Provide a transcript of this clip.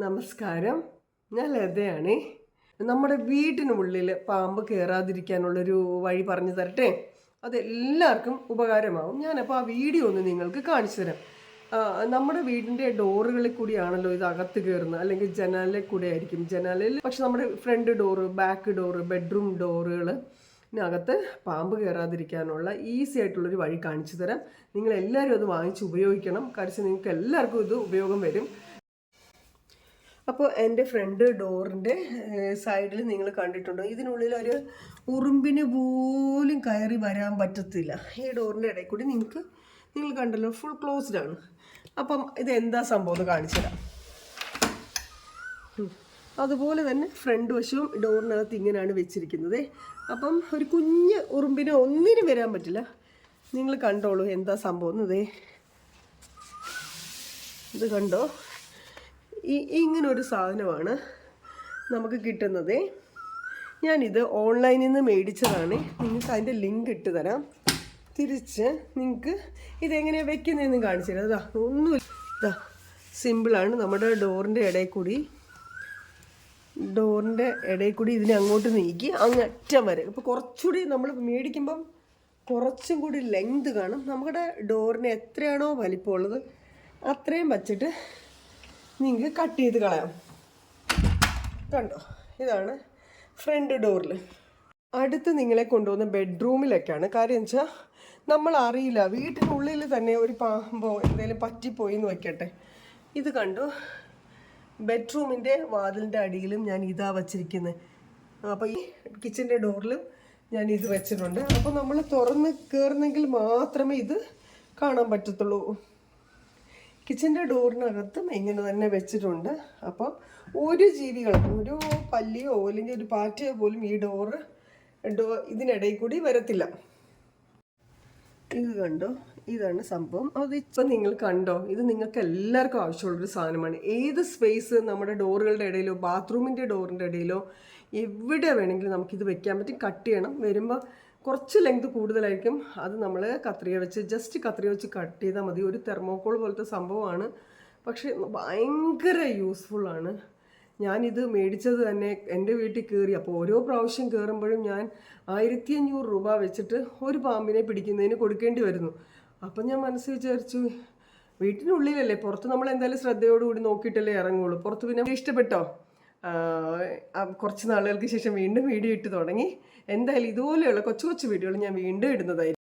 നമസ്കാരം, ഞാൻ ലതയാണ്. നമ്മുടെ വീട്ടിനുള്ളിൽ പാമ്പ് കയറാതിരിക്കാനുള്ളൊരു വഴി പറഞ്ഞു തരട്ടെ. അതെല്ലാവർക്കും ഉപകാരമാവും. ഞാനപ്പോൾ ആ വീഡിയോ ഒന്ന് നിങ്ങൾക്ക് കാണിച്ചു തരാം. നമ്മുടെ വീടിൻ്റെ ഡോറുകളിൽ കൂടിയാണല്ലോ ഇത് അകത്ത് കയറുന്നത്, അല്ലെങ്കിൽ ജനാലിൽ കൂടെ ആയിരിക്കും. ജനാലിൽ പക്ഷെ നമ്മുടെ front door, back door, bedroom ഡോറുകളിനകത്ത് പാമ്പ് കയറാതിരിക്കാനുള്ള ഈസി ആയിട്ടുള്ളൊരു വഴി കാണിച്ചു തരാം. നിങ്ങളെല്ലാവരും അത് വാങ്ങിച്ച് ഉപയോഗിക്കണം. കാരണം നിങ്ങൾക്ക് എല്ലാവർക്കും ഇത് ഉപയോഗം വരും. അപ്പോൾ എൻ്റെ ഫ്രണ്ട് ഡോറിൻ്റെ സൈഡിൽ നിങ്ങൾ കണ്ടിട്ടുണ്ടോ, ഇതിനുള്ളിൽ ഒരു ഉറുമ്പിന് പോലും കയറി വരാൻ പറ്റത്തില്ല. ഈ ഡോറിൻ്റെ ഇടയിൽ കൂടി നിങ്ങൾ കണ്ടല്ലോ, ഫുൾ ക്ലോസ്ഡ് ആണ്. അപ്പം ഇതെന്താ സംഭവം എന്ന് കാണിച്ചു തരാം. അതുപോലെ തന്നെ ഫ്രണ്ട് വശവും ഡോറിനകത്ത് ഇങ്ങനെയാണ് വെച്ചിരിക്കുന്നത്. അപ്പം ഒരു കുഞ്ഞ് ഉറുമ്പിന് ഒന്നിനും വരാൻ പറ്റില്ല. നിങ്ങൾ കണ്ടോളൂ എന്താ സംഭവം എന്നതേ. ഇത് കണ്ടോ, ഇങ്ങനൊരു സാധനമാണ് നമുക്ക് കിട്ടുന്നത്. ഞാനിത് ഓൺലൈനിൽ നിന്ന് മേടിച്ചതാണ്. നിങ്ങൾക്ക് അതിൻ്റെ ലിങ്ക് ഇട്ട് തരാം. തിരിച്ച് നിങ്ങൾക്ക് ഇതെങ്ങനെയാണ് വെക്കുന്നതെന്ന് കാണിച്ചു തരാം. അതാ ഒന്നുമില്ല, സിമ്പിളാണ്. നമ്മുടെ ഡോറിൻ്റെ ഇടയിൽ കൂടി ഇതിനെ അങ്ങോട്ട് നീക്കി അങ്ങറ്റം വരെ. അപ്പോൾ കുറച്ചുകൂടി നമ്മൾ മേടിക്കുമ്പം കുറച്ചും കൂടി ലെങ്ത് കാണും. നമ്മുടെ ഡോറിന് എത്രയാണോ വലിപ്പമുള്ളത് അത്രയും വച്ചിട്ട് നിങ്ങൾക്ക് കട്ട് ചെയ്ത് കളയാം. കണ്ടോ, ഇതാണ് ഫ്രണ്ട് ഡോറിൽ. അടുത്ത് നിങ്ങളെ കൊണ്ടുപോകുന്ന ബെഡ്റൂമിലൊക്കെയാണ്. കാര്യം എന്ന് വെച്ചാൽ നമ്മൾ അറിയില്ല, വീട്ടിനുള്ളിൽ തന്നെ ഒരു പാമ്പോ എന്തെങ്കിലും പറ്റിപ്പോയി എന്ന് വയ്ക്കട്ടെ. ഇത് കണ്ടു, ബെഡ്റൂമിൻ്റെ വാതിലിൻ്റെ അടിയിലും ഞാൻ ഇതാ വച്ചിരിക്കുന്നത്. അപ്പോൾ ഈ കിച്ചൻ്റെ ഡോറിലും ഞാൻ ഇത് വെച്ചിട്ടുണ്ട്. അപ്പോൾ നമ്മൾ തുറന്ന് കയറുന്നെങ്കിൽ മാത്രമേ ഇത് കാണാൻ പറ്റത്തുള്ളൂ. കിച്ചൻ്റെ ഡോറിനകത്തും ഇങ്ങനെ തന്നെ വെച്ചിട്ടുണ്ട്. അപ്പം ഒരു ജീവികളും, ഒരു പല്ലിയോ അല്ലെങ്കിൽ ഒരു പാറ്റയോ പോലും ഈ ഇതിനിടയിൽ കൂടി വരത്തില്ല. ഇത് കണ്ടോ, ഇതാണ് സംഭവം. ഇപ്പം നിങ്ങൾ കണ്ടോ, ഇത് നിങ്ങൾക്ക് എല്ലാവർക്കും ആവശ്യമുള്ളൊരു സാധനമാണ്. ഏത് സ്പേസ് നമ്മുടെ ഡോറുകളുടെ ഇടയിലോ ബാത്റൂമിൻ്റെ ഡോറിൻ്റെ ഇടയിലോ എവിടെ വേണമെങ്കിലും നമുക്കിത് വെക്കാൻ പറ്റും. കട്ട് ചെയ്യണം, വരുമ്പോൾ കുറച്ച് ലെങ്ത് കൂടുതലായിരിക്കും. അത് നമ്മൾ കത്രിക വെച്ച് കട്ട് ചെയ്താൽ മതി. ഒരു തെർമോക്കോൾ പോലത്തെ സംഭവമാണ്, പക്ഷേ ഭയങ്കര യൂസ്ഫുള്ളാണ്. ഞാനിത് മേടിച്ചത് തന്നെ എൻ്റെ വീട്ടിൽ കയറി. അപ്പോൾ ഓരോ പ്രാവശ്യം കയറുമ്പോഴും ഞാൻ 1500 രൂപ വെച്ചിട്ട് ഒരു പാമ്പിനെ പിടിക്കുന്നതിന് കൊടുക്കേണ്ടി വരുന്നു. അപ്പം ഞാൻ മനസ്സിൽ വിചാരിച്ചു, വീട്ടിനുള്ളിലല്ലേ, പുറത്ത് നമ്മൾ എന്തായാലും ശ്രദ്ധയോടുകൂടി നോക്കിയിട്ടല്ലേ ഇറങ്ങുള്ളൂ. പുറത്ത് പിന്നെ ഇഷ്ടപ്പെട്ടോ? കുറച്ച് നാളുകൾക്ക് ശേഷം വീണ്ടും വീഡിയോ ഇട്ട് തുടങ്ങി. എന്തായാലും ഇതുപോലെയുള്ള കൊച്ചു കൊച്ചു വീഡിയോകൾ ഞാൻ വീണ്ടും ഇടുന്നതായിരിക്കും.